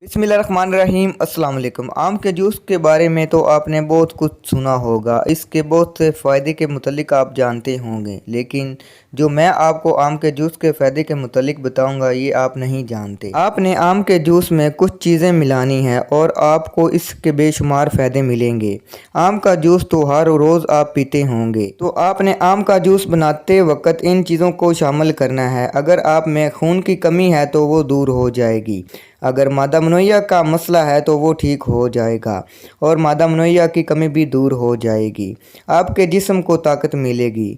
बिस्मिल्लाहिर्रहमानिर्रहीम। अस्सलाम वालेकुम। आम के जूस के बारे में तो आपने बहुत कुछ सुना होगा, इसके बहुत से फ़ायदे के मुतल्लिक आप जानते होंगे, लेकिन जो मैं आपको आम के जूस के फ़ायदे के मुतल्लिक बताऊंगा ये आप नहीं जानते। आपने आम के जूस में कुछ चीज़ें मिलानी हैं और आपको इसके बेशुमार फ़ायदे मिलेंगे। आम का जूस तो हर रोज़ आप पीते होंगे, तो आपने आम का जूस बनाते वक्त इन चीज़ों को शामिल करना है। अगर आप में खून की कमी है तो वो दूर हो जाएगी। अगर मादा मुहैया का मसला है तो वो ठीक हो जाएगा और मादा मुहैया की कमी भी दूर हो जाएगी। आपके जिस्म को ताकत मिलेगी।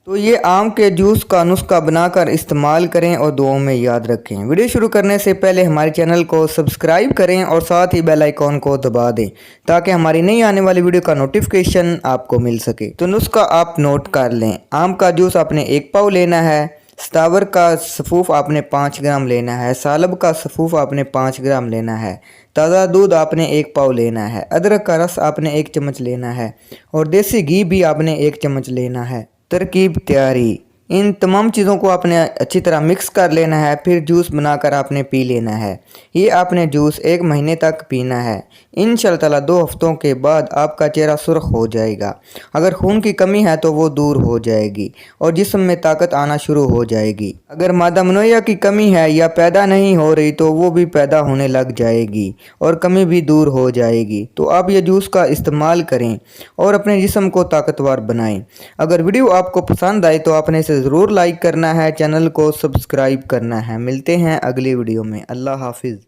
तो ये आम के जूस का नुस्खा बनाकर इस्तेमाल करें और दुआओं में याद रखें। वीडियो शुरू करने से पहले हमारे चैनल को सब्सक्राइब करें और साथ ही बेल आइकॉन को दबा दें ताकि हमारी नई आने वाली वीडियो का नोटिफिकेशन आपको मिल सके। तो नुस्खा आप नोट कर लें। आम का जूस आपने 1 पाव लेना है। सतावर का सफ़ूफ आपने 5 ग्राम लेना है। सालब का सफ़ूफ आपने 5 ग्राम लेना है। ताज़ा दूध आपने 1 पाव लेना है। अदरक का रस आपने 1 चम्मच लेना है और देसी घी भी आपने 1 चम्मच लेना है। तरकीब तैयारी। इन तमाम चीज़ों को आपने अच्छी तरह मिक्स कर लेना है, फिर जूस बनाकर आपने पी लेना है। ये आपने जूस 1 महीने तक पीना है। इंशाअल्लाह ताला 2 हफ्तों के बाद आपका चेहरा सुर्ख हो जाएगा। अगर खून की कमी है तो वो दूर हो जाएगी और जिस्म में ताकत आना शुरू हो जाएगी। अगर मादा मुहैया की कमी है या पैदा नहीं हो रही तो वो भी पैदा होने लग जाएगी और कमी भी दूर हो जाएगी। तो आप ये जूस का इस्तेमाल करें और अपने जिस्म को ताकतवर बनाएं। अगर वीडियो आपको पसंद आए तो आपने इसे ज़रूर लाइक करना है, चैनल को सब्सक्राइब करना है। मिलते हैं अगली वीडियो में। अल्लाह हाफिज़।